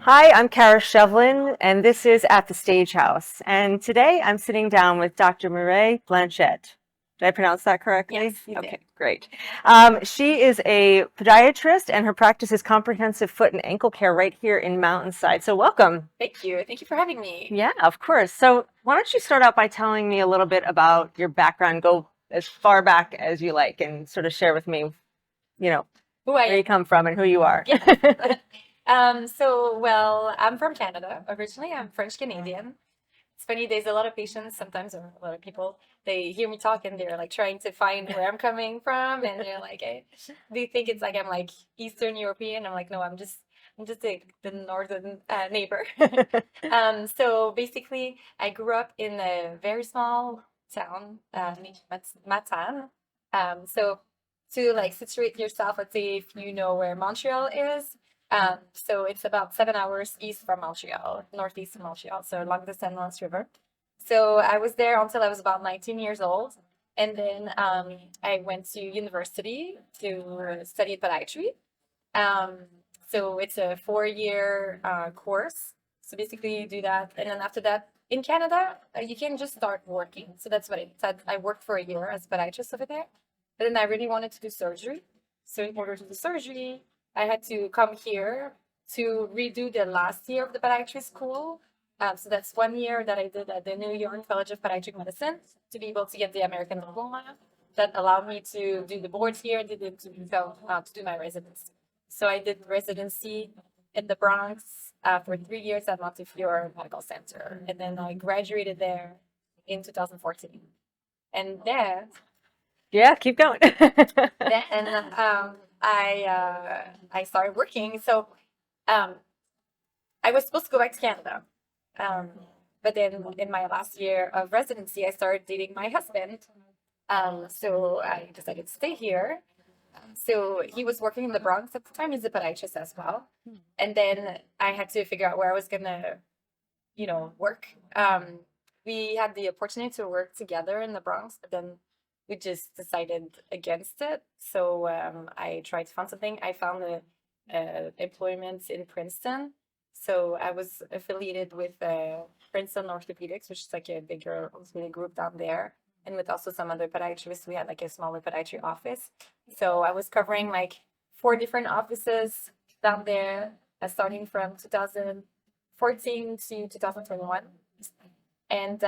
Hi, I'm Kara Shovlin, and this is At the Stage House. And today I'm sitting down with Dr. Mireille Blanchette. Did I pronounce that correctly? Yes, you did. Okay, great. She is a podiatrist, and her practice is comprehensive foot and ankle care right here in Mountainside. So, welcome. Thank you. Thank you for having me. Yeah, of course. So, why don't you start out by telling me a little bit about your background? Go as far back as you like and sort of share with me, you know, Who I where you am. come from and who you are. Yes. I'm from Canada. Originally, I'm French Canadian. It's funny, there's a lot of patients sometimes, or a lot of people, they hear me talk and they're like trying to find where I'm coming from, and they're like, they think it's like I'm like Eastern European. I'm like, no, I'm just the northern neighbor. So basically, I grew up in a very small town named Matane. So to like situate yourself, let's say if you know where Montreal is. So it's about 7 hours east from Montreal, northeast of Montreal, so along the St. Lawrence River. So I was there until I was about 19 years old. And then I went to university to study podiatry. Um, so it's a 4-year course. So basically, you do that, and then after that, in Canada, you can just start working. So that's what it said. I worked for a year as a podiatrist over there, but then I really wanted to do surgery. So in order to do surgery, I had to come here to redo the last year of the podiatry school. So that's 1 year that I did at the New York College of Podiatric Medicine to be able to get the American diploma. That allowed me to do the boards here, to do my residency. So I did residency in the Bronx for 3 years at Montefiore Medical Center, and then I graduated there in 2014. And then, Yeah, keep going. then I started working. So um, I was supposed to go back to Canada, um, but then in my last year of residency, I started dating my husband. So I decided to stay here. So he was working in the Bronx at the time. He's a podiatrist as well. And then I had to figure out where I was gonna, work. We had the opportunity to work together in the Bronx, but then we just decided against it. So I tried to find something. I found employment in Princeton. So I was affiliated with Princeton Orthopedics, which is like a bigger orthopedic group down there, and with also some other podiatrists. We had like a smaller podiatry office. So I was covering like 4 different offices down there, starting from 2014 to 2021. And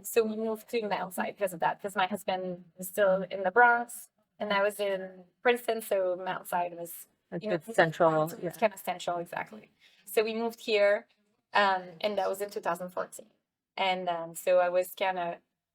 so we moved to Mountainside because of that, because my husband was still in the Bronx and I was in Princeton. So Mountainside was, It's central. Yeah. it's kind of central, exactly. So we moved here, and that was in 2014. And so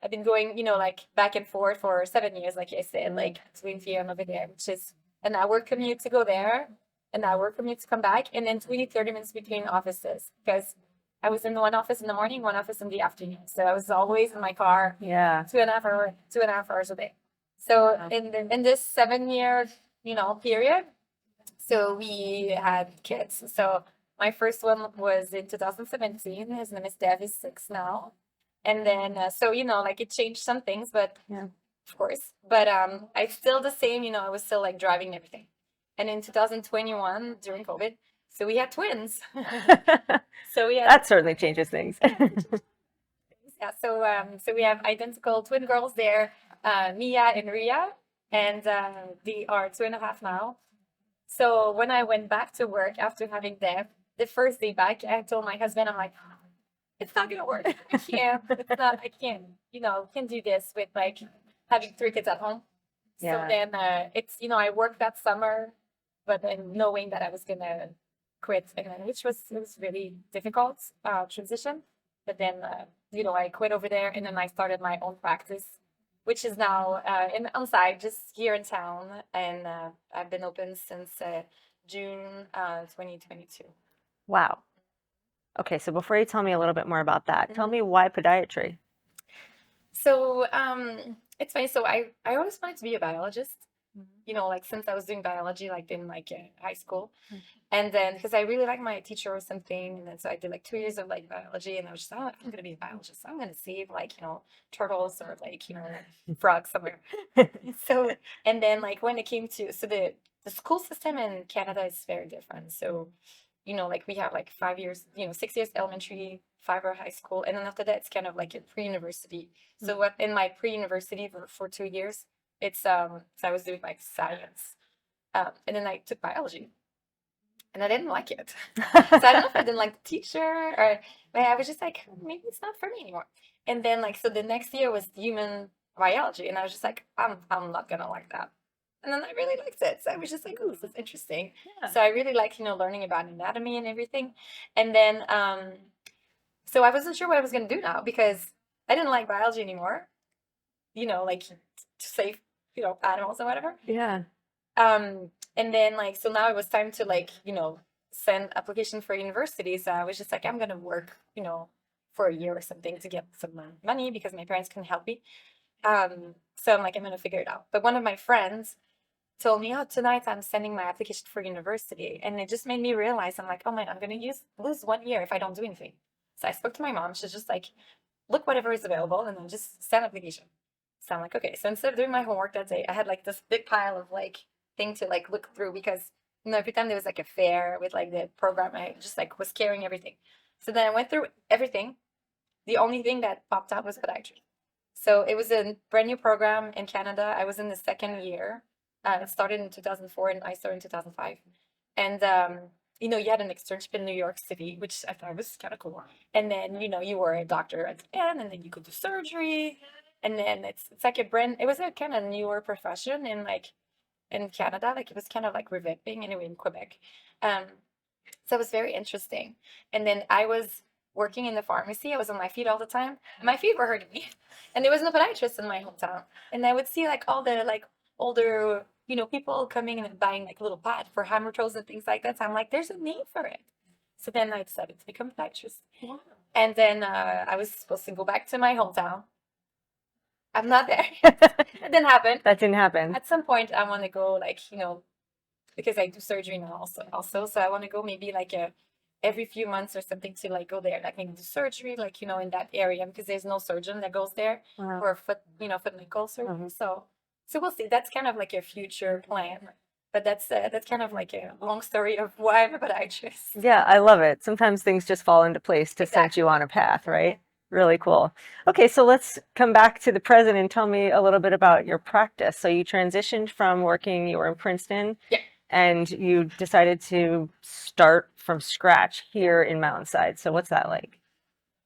I've been going, like back and forth for 7 years, like I said, like between here and over there, which is an hour commute to go there, an hour commute to come back, and then 20, 30 minutes between offices because I was in one office in the morning, one office in the afternoon. So I was always in my car, Yeah. 2.5 hours a day. So Wow. in this 7 year, period, so we had kids. So my first one was in 2017. His name is Dev. He's 6 now. And then, so, like it changed some things, but Yeah. of course, but I still the same, I was still like driving everything. And in 2021, during COVID, so we had twins. So we had, That certainly changes things. yeah, so we have identical twin girls there, Mia and Ria, and they are 2.5 now. So when I went back to work after having them, the first day back, I told my husband, I'm like, it's not gonna work. I can't. It's not. I can't. Can't do this with like having 3 kids at home. So Yeah. then it's I worked that summer, but then knowing that I was gonna quit again, which was it was really difficult transition. But then I quit over there, and then I started my own practice, which is now in on site just here in town, and I've been open since June 2022. Wow. Okay, so before you tell me a little bit more about that, tell Mhm. me why podiatry? So it's funny. So I always wanted to be a biologist. Like since I was doing biology, like in like high school, and then because I really like my teacher or something, and then so I did like 2 years of like biology, and I was just oh, I'm gonna be a biologist. I'm gonna save like turtles or like frogs somewhere. So and then like when it came to the school system in Canada is very different. So like we have like 5 years, 6 years elementary, 5 year high school, and then after that it's kind of like a pre-university. So what in my pre-university for 2 years, it's so I was doing like science, and then I took biology, and I didn't like it. So I don't know if I didn't like the teacher, or but I was just like, maybe it's not for me anymore. And then like so the next year was human biology, and I was just like, I'm not gonna like that. And then I really liked it. So I was just like, oh, this is interesting. Yeah. So I really like, learning about anatomy and everything. And then so I wasn't sure what I was gonna do now because I didn't like biology anymore, like to save, animals or whatever. Yeah. And then like so now it was time to like, send application for university. So I was just like, I'm gonna work, for a year or something to get some money because my parents couldn't help me. So I'm like, I'm gonna figure it out. But one of my friends told me, oh, tonight I'm sending my application for university. And it just made me realize, I'm like, oh my, I'm gonna lose 1 year if I don't do anything. So I spoke to my mom. She's just like, look whatever is available and then just send application. So I'm like, okay. So instead of doing my homework that day, I had like this big pile of like thing to like look through because every time there was like a fair with like the program, I just like was carrying everything. So then I went through everything. The only thing that popped out was podiatry. So it was a brand new program in Canada. I was in the second year. It started in 2004 and I started in 2005. And you had an externship in New York City, which I thought was kind of cool. And then, you were a doctor at the end, and then you could do surgery. And then it's like it was a kind of newer profession in Canada. Like it was kind of like revamping anyway in Quebec. So it was very interesting. And then I was working in the pharmacy. I was on my feet all the time. My feet were hurting me. And there was no podiatrist in my hometown. And I would see like all the like older, people coming in and buying like little pad for hammer throws and things like that. So I'm like, there's a need for it. So then I decided to become a podiatrist. Wow. And then I was supposed to go back to my hometown. I'm not there. It didn't happen. That didn't happen. At some point, I want to go like, because I do surgery now also. So I want to go maybe like every few months or something to like go there, like maybe do surgery, like, in that area because there's no surgeon that goes there for foot and ankle surgery. Mhm. So we'll see. That's kind of like a future plan. But that's kind of like a long story of why I'm a podiatrist. Yeah, I love it. Sometimes things just fall into place to set Exactly. you on a path, right? Really cool. Okay, so let's come back to the present and tell me a little bit about your practice. So you transitioned from working, you were in Princeton, Yeah. and you decided to start from scratch here in Mountainside. So what's that like?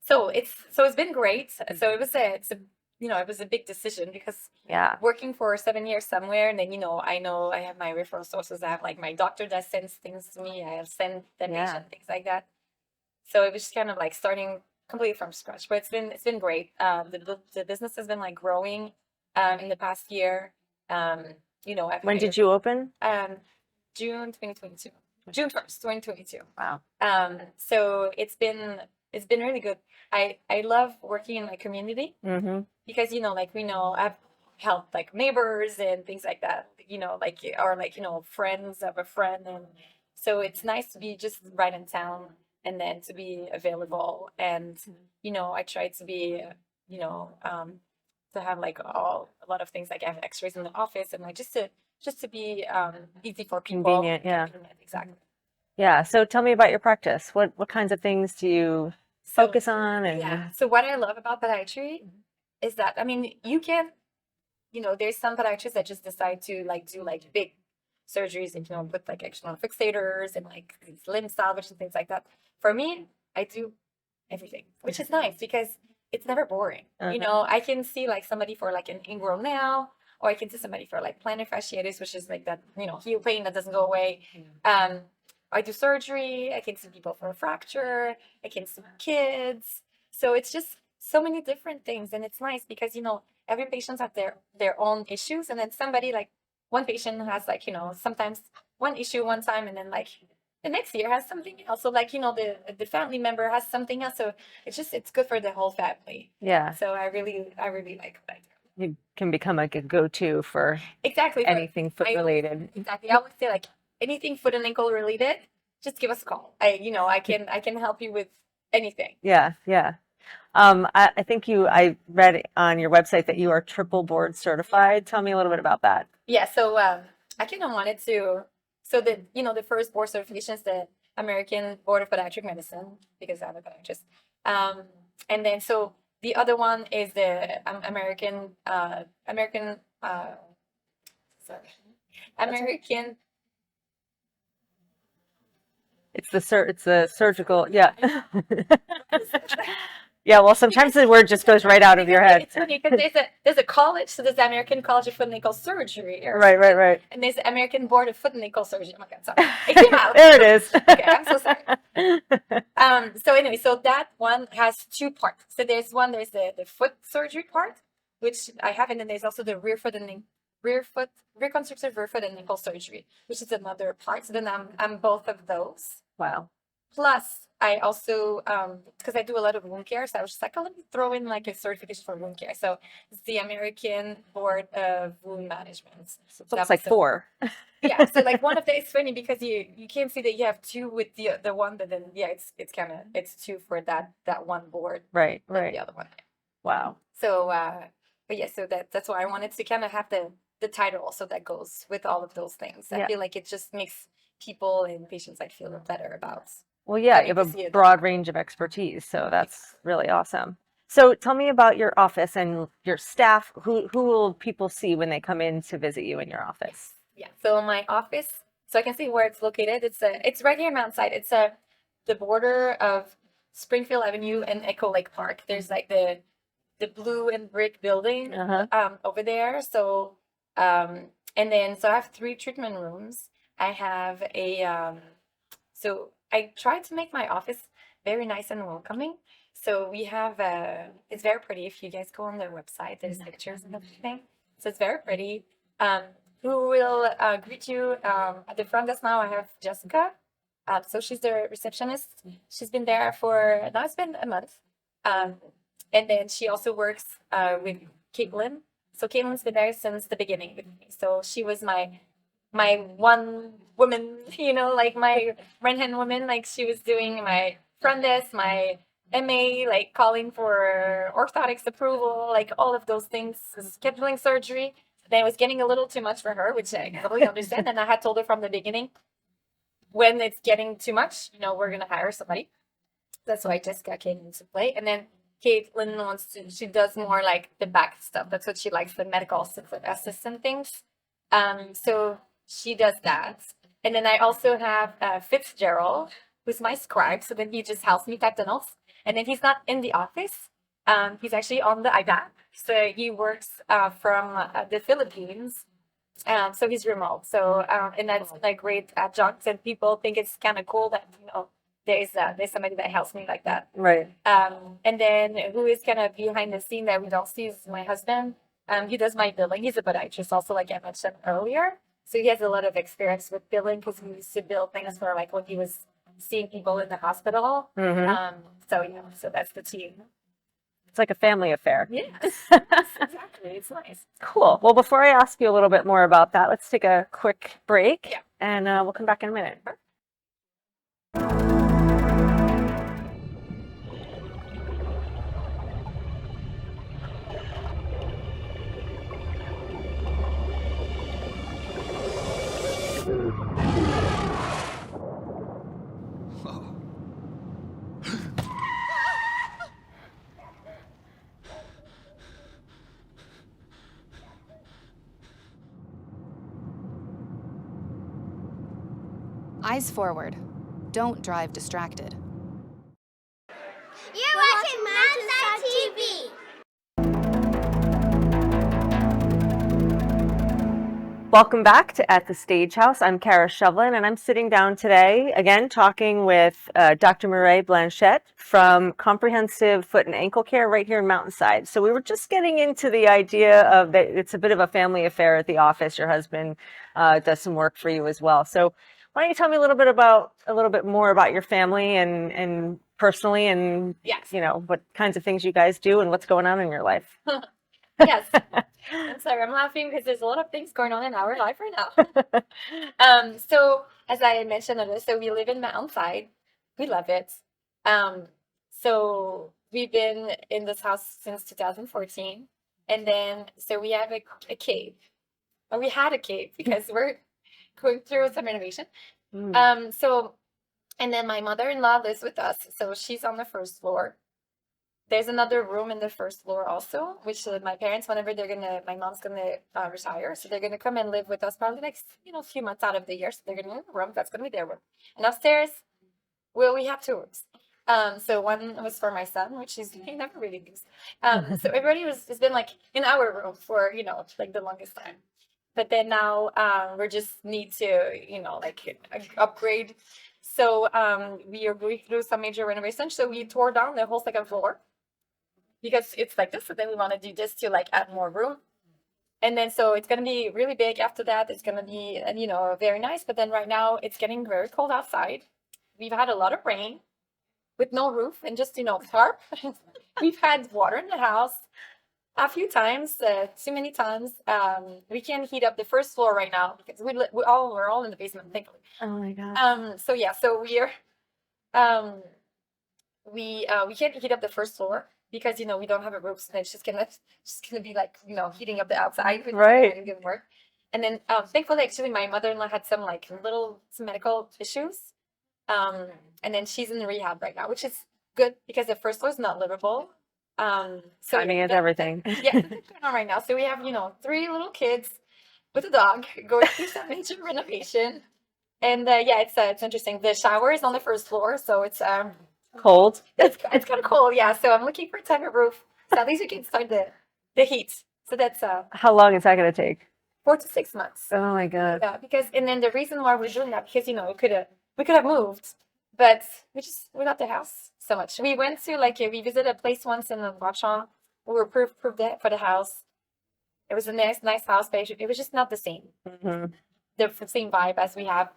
So it's been great. So it was it was a big decision because Yeah. working for 7 years somewhere, and then I know I have my referral sources. I have like my doctor that sends things to me. I have sent the patient things like that. So it was just kind of like starting completely from scratch. But it's been great. The business has been like growing in the past year. When did you open? June 2022. June 1st, 2022. Wow. So it's been really good. I love working in my community Mm-hmm. because like I've helped like neighbors and things like that, like or like friends of a friend, and so it's nice to be just right in town and then to be available, and I try to be to have like a lot of things, like I have x-rays in the office, and like just to be easy for people. Convenient, yeah. Convenient, exactly. Yeah. So tell me about your practice. What kinds of things do you focus on? And Yeah. So what I love about podiatry is that, I mean, you can, there's some podiatrists that just decide to like do like big surgeries and put like external fixators and like limb salvage and things like that. For me, I do everything, which is nice because it's never boring. I can see like somebody for like an ingrown nail, or I can see somebody for like plantar fasciitis, which is like that heel pain that doesn't go away. I do surgery. I can see people for a fracture. I can see kids. So it's just so many different things, and it's nice because every patient has their own issues, and then somebody like one patient has like sometimes one issue one time, and then like the next year has something else. So like the family member has something else. So it's good for the whole family. yeah, So I really like that. you can become like a go-to for Exactly. anything foot related. Exactly. I always say like anything foot and ankle related, just give us a call. I can help you with anything. Yeah, yeah. I think I read on your website that you are triple board certified. Tell me a little bit about that. Yeah. So I kind of wanted to. So the first board certification is the American Board of Podiatric Medicine because I'm a podiatrist. And then so the other one is the sorry, American. It's the surgical. Yeah. Yeah. Well, sometimes the word just goes right out of your head. It's funny because there's a college, so there's the American College of Foot and Ankle Surgery. Right. And there's the American Board of Foot and Ankle Surgery. Oh my God, sorry. It came out. There it is. Okay, I'm so sorry. So anyway, so that one has two parts. So there's the foot surgery part, which I have, and then there's also the reconstructive rear foot and ankle surgery, which is another part. So then I'm both of those. Wow. Plus, I also because I do a lot of wound care, so I was just like, oh, let me throw in like a certification for wound care. So it's the American Board of Wound Management. So it's like 4. Yeah, so like one of the, it's funny because you can't see that you have 2 with the one, but then yeah, it's kind of, it's 2 for that one board, Right. the other one. Wow. So but yeah, so that's why I wanted to kind of have the title also that goes with all of those things. I feel like it just makes people and patients like feel better about. Well, yeah, you have a broad range of expertise, so that's really awesome. So tell me about your office and your staff. Who will people see when they come in to visit you in your office? Yeah, so my office, so I can see where it's located. It's right here in Mountainside. It's the border of Springfield Avenue and Echo Lake Park. There's like the blue and brick building over there. So and then so I have 3 treatment rooms. I have so I tried to make my office very nice and welcoming. So we have it's very pretty. If you guys go on the website, there's pictures and everything. So it's very pretty. Who will greet you at the front desk now? I have Jessica. So she's the receptionist. She's been there for now. It's been a month. And then she also works with Caitlin. So Caitlin's been there since the beginning with me. So she was my one woman, like my right hand woman. Like she was doing my front desk, my MA, like calling for orthotics approval, like all of those things, scheduling surgery. Then it was getting a little too much for her, which I totally understand. And I had told her from the beginning, when it's getting too much, we're gonna hire somebody. That's why Jessica came into play. And then Caitlin she does more like the back stuff. That's what she likes, the medical assistant things. So she does that. And then I also have Fitzgerald, who's my scribe. So then he just helps me type the notes. And then he's not in the office. He's actually on the iPad. So he works from the Philippines. So he's remote. So and that's like great adjunct. And people think it's kind of cool that there's somebody that helps me like that. Right. And then who is kind of behind the scene that we don't see is my husband. He does my billing. He's a podiatrist also, like I mentioned earlier. So he has a lot of experience with billing because he used to bill things for like when he was seeing people in the hospital. So that's the team. It's like a family affair. Yes, exactly. It's nice. Cool. Well, before I ask you a little bit more about that, let's take a quick break. Yeah. And we'll come back in a minute. Eyes forward. Don't drive distracted. You're watching Mountainside TV. Welcome back to At the Stage House. I'm Kara Shovlin, and I'm sitting down today, again, talking with Dr. Mireille Blanchette from Comprehensive Foot and Ankle Care right here in Mountainside. So we were just getting into the idea of that it's a bit of a family affair at the office. Your husband does some work for you as well. So why don't you tell me a little bit more about your family and personally, and Yes. what kinds of things you guys do and what's going on in your life? Yes. I'm sorry, I'm laughing because there's a lot of things going on in our life right now. So as I mentioned earlier, so we live in Mountainside. We love it. So we've been in this house since 2014. And then, so we have a cave. Or we had a cave because we're going through some renovation. So And then my mother-in-law lives with us, so she's on the first floor. There's another room in the first floor also, which my parents, whenever my mom's gonna retire, so they're gonna come and live with us probably next, a few months out of the year. So they're gonna live in a room that's gonna be their room. And upstairs, well, we have two rooms. So one was for my son, which he never really used. So everybody has been like in our room for like the longest time. But then now we just need to like upgrade. So we are going through some major renovation. So we tore down the whole second floor because it's like this. So then we want to do this to like add more room. And then so it's gonna be really big after that. It's gonna be very nice. But then right now it's getting very cold outside. We've had a lot of rain with no roof and just tarp. We've had water in the house a few times, too many times. We can't heat up the first floor right now because we're all in the basement, thankfully. Oh my God. So yeah, so we can't heat up the first floor because we don't have a roof, so it's just gonna be like heating up the outside, which Right. isn't gonna work. And then thankfully, actually, my mother-in-law had some some medical issues. And then she's in rehab right now, which is good because the first floor is not livable. So Timing is everything. yeah, that's what's going on right now. So we have, 3 little kids with a dog going through some major renovation. And yeah, it's interesting. The shower is on the first floor, so it's Cold. it's kind of cold, yeah. So I'm looking for a type of roof, so at least we can start the heat. So that's How long is that going to take? 4 to 6 months. Oh my God. Yeah, because and then the reason why we're doing that because we could have moved, but we got the house so much. We went to we visited a place once in Watchon. We were approved for the house. It was a nice house, but it was just not the same. Mhm. The same vibe as we have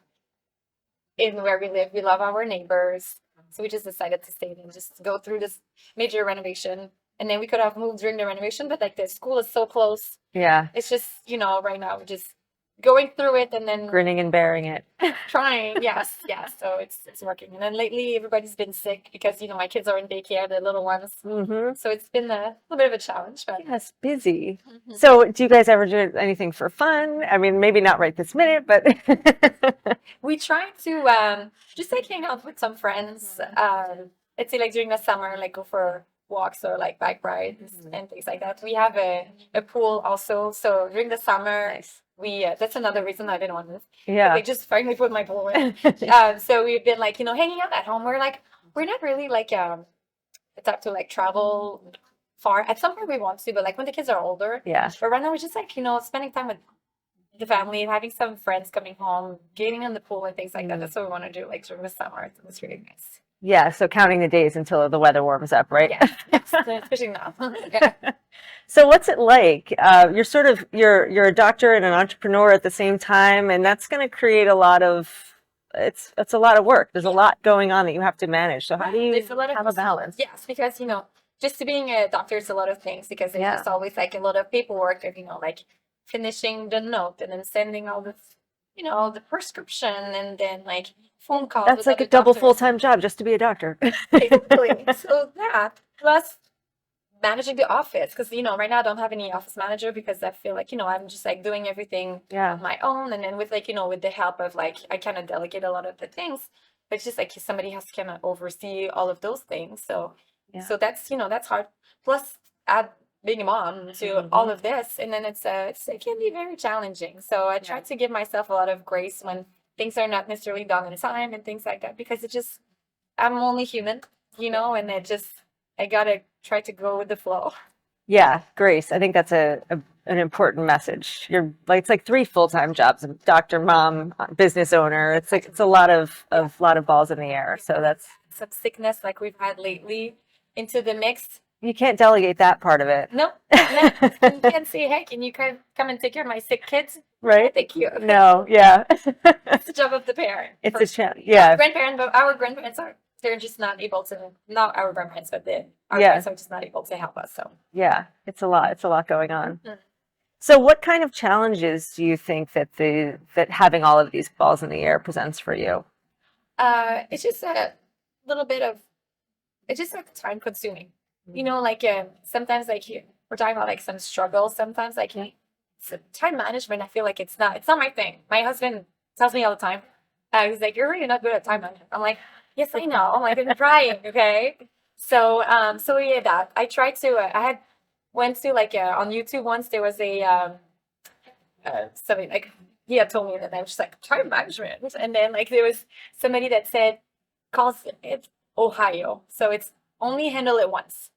in where we live. We love our neighbors, so we just decided to stay and just go through this major renovation. And then we could have moved during the renovation, but the school is so close. Yeah. It's just right now we're just going through it and then Grinning and bearing it. trying. Yes. So it's working. And then lately everybody's been sick because my kids are in daycare, the little ones. Mm-hmm. So it's been a little bit of a challenge, but Yes, busy. Mhm. So do you guys ever do anything for fun? I mean, maybe not right this minute, but we try to just hang out with some friends. Let's say during the summer, go for walks or bike rides and things like that. We have a pool also. So during the summer, nice. we that's another reason I didn't want to move. Yeah. They just finally put my pool in. So we've been hanging out at home. We're not really the type to travel far. At some point we want to, but when the kids are older. Yeah. But right now we're just spending time with the family, having some friends coming home, getting in the pool and things like that. That's what we want to do during the summer. It's really nice. Yeah. So counting the days until the weather warms up, right? Yeah, especially now. Yeah. So what's it like? You're a doctor and an entrepreneur at the same time, and that's going to create a lot of it's a lot of work. There's a lot going on that you have to manage. So how do you There's a lot of have a balance? Yes, because just being a doctor is a lot of things because it's just always a lot of paperwork and finishing the note and then sending all this all the prescription and then phone calls. That's with like a other double doctors. full-time job just to be a doctor. Basically. So that plus managing the office because right now I don't have any office manager because I feel I'm just doing everything Yeah. on my own and then with with the help of I kind of delegate a lot of the things but it's just somebody has to kind of oversee all of those things so that's hard plus add being a mom to all of this and then it can be very challenging so I try to give myself a lot of grace when things are not necessarily done in time and things like that because I'm only human and I gotta try to go with the flow. Yeah, Grace. I think that's an important message. It's like 3 full-time jobs: doctor, mom, business owner. It's a lot of balls in the air. So that's some sickness like we've had lately into the mix. you can't delegate that part of it. No, you can't say, hey, can you come and take care of my sick kids? Right? Thank you. No, yeah. It's the job of the parent. It's a challenge. Yeah. Grandparent, but our grandparents they're just not able to. Not our grandparents, but our Yeah. parents are just not able to help us. So Yeah, it's a lot. It's a lot going on. Mhm. So what kind of challenges do you think that having all of these balls in the air presents for you? it's just a little bit of. It's just time consuming. Sometimes we're talking about some struggles. Sometimes it's time management. I feel it's not my thing. My husband tells me all the time, He's like, you're really not good at time management. I'm like, yes, I know. I'm like, I'm trying, okay? So yeah, that I tried to. I had went to like on YouTube once. There was a somebody like he had told me that I was just like time management, and then like there was somebody that said calls it Ohio, so it's only handle it once.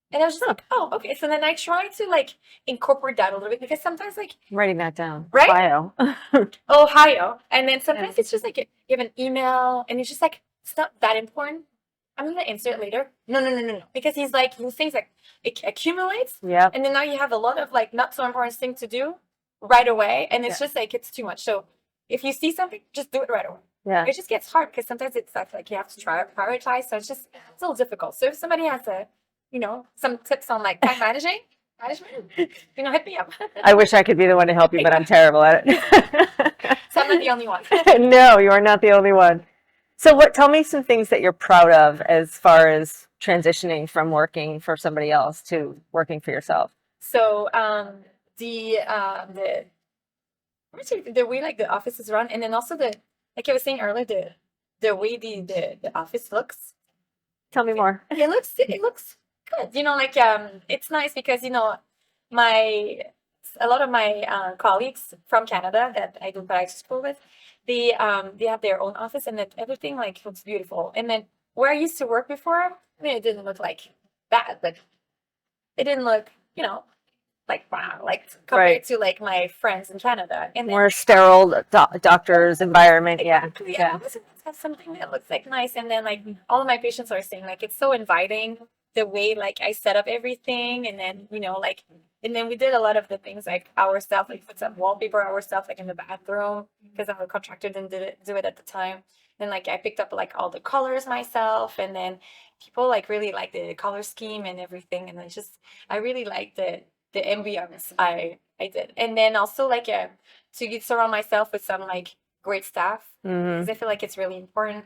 And I was just like, oh, okay. So then I tried to like incorporate that a little bit because sometimes like I'm writing that down. Right? Bio. Ohio. And then sometimes it's just like you have an email and it's just like, it's not that important. I'm going to answer it later. No. Because he's like, he thinks like it accumulates. Yep. And then now you have a lot of like not so important thing to do right away. And it's just like, it's too much. So if you see something, just do it right away. Yeah. It just gets hard because sometimes it's like you have to try prioritize. So it's a little difficult. So if somebody has some tips on like time management, hit me up. I wish I could be the one to help you, but I'm terrible at it. So I'm not the only one. No, you are not the only one. So tell me some things that you're proud of as far as transitioning from working for somebody else to working for yourself. So the way like the office is run, and then also like I was saying earlier, the way the office looks. Tell me more. It looks good. It's nice because a lot of my colleagues from Canada that I do podiatrist school with, they have their own office and that everything like looks beautiful. And then where I used to work before, I mean, it didn't look like bad, but it didn't look, like wow, like compared to like my friends in Canada. And more sterile doctor's environment. Exactly. Yeah. And I have something that looks like nice. And then like all of my patients are saying like it's so inviting the way like I set up everything, and then and then we did a lot of the things like ourselves, like put some wallpaper ourselves like in the bathroom because our contractor didn't do it at the time. And like I picked up like all the colors myself, and then people like really like the color scheme and everything, and I really like the ambience I did. And then also like to surround myself with some like great staff because I feel like it's really important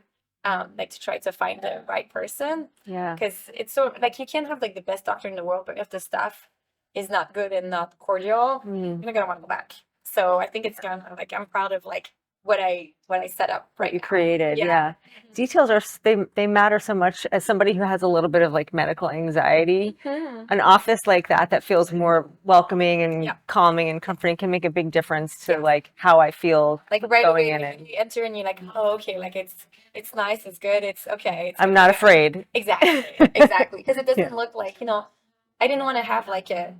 like to try to find the right person. Yeah. Because it's so like you can't have like the best doctor in the world, but if the staff is not good and not cordial, you're not gonna want to go back. So I think it's kind of like I'm proud of like what I set up. What you created. Yeah. Yeah. Details they matter so much. As somebody who has a little bit of like medical anxiety, an office like that feels more welcoming and calming and comforting can make a big difference to like how I feel like right going away in. You enter and you're like, oh, okay, like it's nice, it's good, it's okay. I'm not afraid. Exactly. Because it doesn't look like, I didn't want to have like a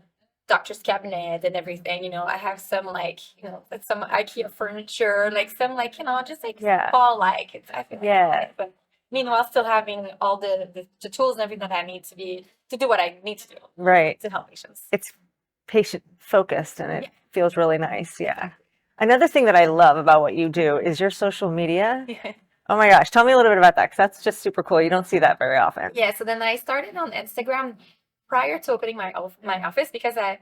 doctor's cabinet and everything, I have some like, some IKEA furniture, like some like, just like fall like it's I feel like but meanwhile still having all the tools and everything that I need to do what I need to do. Right. To help patients. It's patient focused and it feels really nice. Yeah. Another thing that I love about what you do is your social media. Oh my gosh. Tell me a little bit about that because that's just super cool. You don't see that very often. Yeah. So then I started on Instagram prior to opening my office because I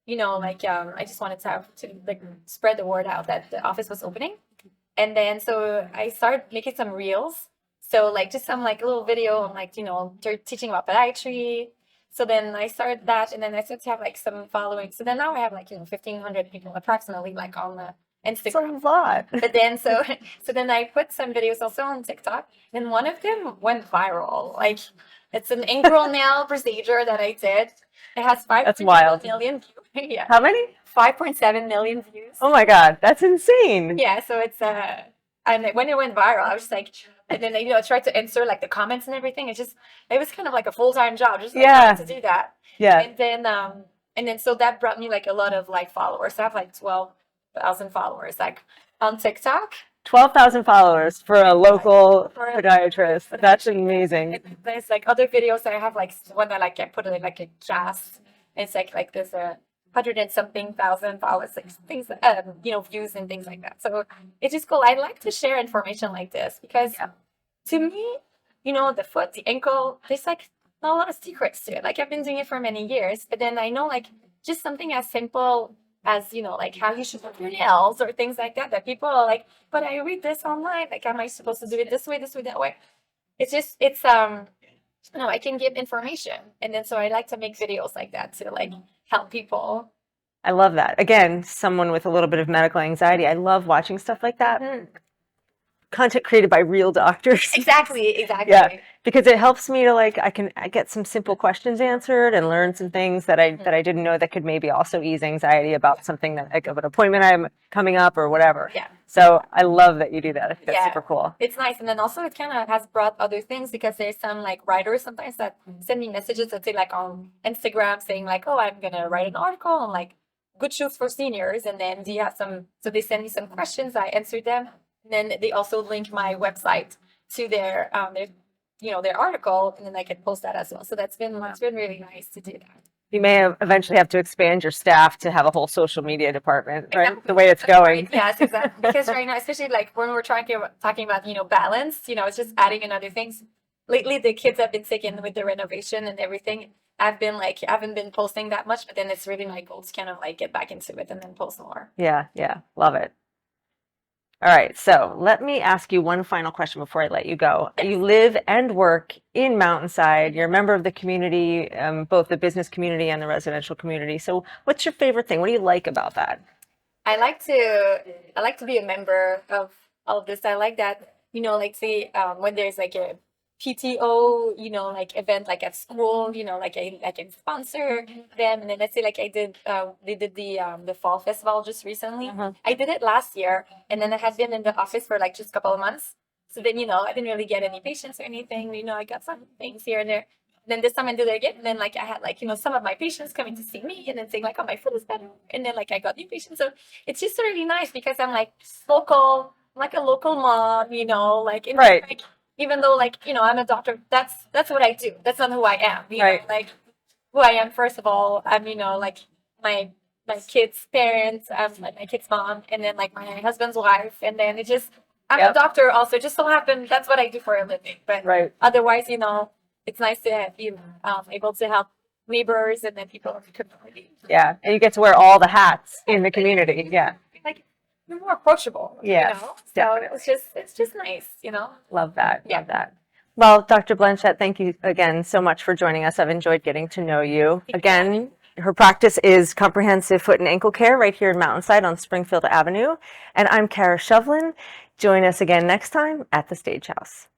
just wanted to like spread the word out that the office was opening. And then so I started making some reels. So like just some like little video on like, teaching about podiatry. So then I started that, and then I started to have like some following. So then now I have like 1,500 people approximately like on the Instagram. That's a lot. But then so then I put some videos also on TikTok, and one of them went viral. Like it's an inguinal nail procedure that I did. It has 5.7 million views. Yeah. How many? 5.7 million views. Oh my God, that's insane. Yeah, so it's and when it went viral, I was just like, and then tried to insert like the comments and everything. It was kind of like a full-time job, just like to do that. Yeah. And then so that brought me like a lot of like followers. I have like 12,000 followers like on TikTok. 12,000 followers for a local podiatrist. That's amazing. And there's like other videos that I have like one that like I put in like a cast. It's like there's 100 and something thousand followers, like things, views and things like that. So it's just cool. I like to share information like this because to me, the foot, the ankle, there's like not a lot of secrets to it. Like I've been doing it for many years, but then I know like just something as simple as, like how you should put your nails or things like that people are like, but I read this online. Like, am I supposed to do it this way, that way? I can give information. And then so I like to make videos like that to like help people. I love that. Again, someone with a little bit of medical anxiety. I love watching stuff like that. content created by real doctors. Exactly. Yeah, because it helps me to like I get some simple questions answered and learn some things that I didn't know that could maybe also ease anxiety about something that like of an appointment I'm coming up or whatever. Yeah. So I love that you do that. I think that's Yeah. super cool. It's nice. And then also it kind of has brought other things because there's some like writers sometimes that send me messages that say like on Instagram saying like, oh, I'm going to write an article on like good shoes for seniors. And then do you have some, so they send me some questions, I answer them. And then they also link my website to their their article, and then I can post that as well. So it's been really nice to do that. You may eventually have to expand your staff to have a whole social media department, right? Exactly. The way it's going. Right. Yes, exactly. Because right now, especially like when we're talking about balance, it's just adding in other things. Lately, the kids have been taken with the renovation and everything. I haven't been posting that much, but then it's really my goal to kind of like get back into it and then post more. Yeah, love it. All right, so let me ask you one final question before I let you go. Yes. You live and work in Mountainside. You're a member of the community, both the business community and the residential community. So what's your favorite thing? What do you like about that? I like to be a member of all of this. I like that, like say when there's like a PTO, like event like at school, like I can sponsor them. And then let's say like they did the fall festival just recently. I did it last year, and then I had been in the office for like just a couple of months. So then, I didn't really get any patients or anything. I got some things here and there. Then this time I did it again. And then like I had like, some of my patients coming to see me and then saying like, oh, my foot is better. And then like I got new patients. So it's just really nice because I'm like local, like a local mom, like, Right. Like, even though like, I'm a doctor, that's what I do. That's not who I am. Right. Like who I am, first of all, I'm, like my kids' parents, I'm like my kids' mom, and then like my husband's wife. And then I'm a doctor also. Just so happened that's what I do for a living. But otherwise, it's nice to be able to help neighbors and then people in the community. Yeah, and you get to wear all the hats in the community. Yeah. Like you're more approachable. Yeah. So definitely. it's just nice, Love that. Yeah. Love that. Well, Dr. Blanchette, thank you again so much for joining us. I've enjoyed getting to know you. Again, her practice is comprehensive foot and ankle care right here in Mountainside on Springfield Avenue. And I'm Kara Shovlin. Join us again next time at the Stage House.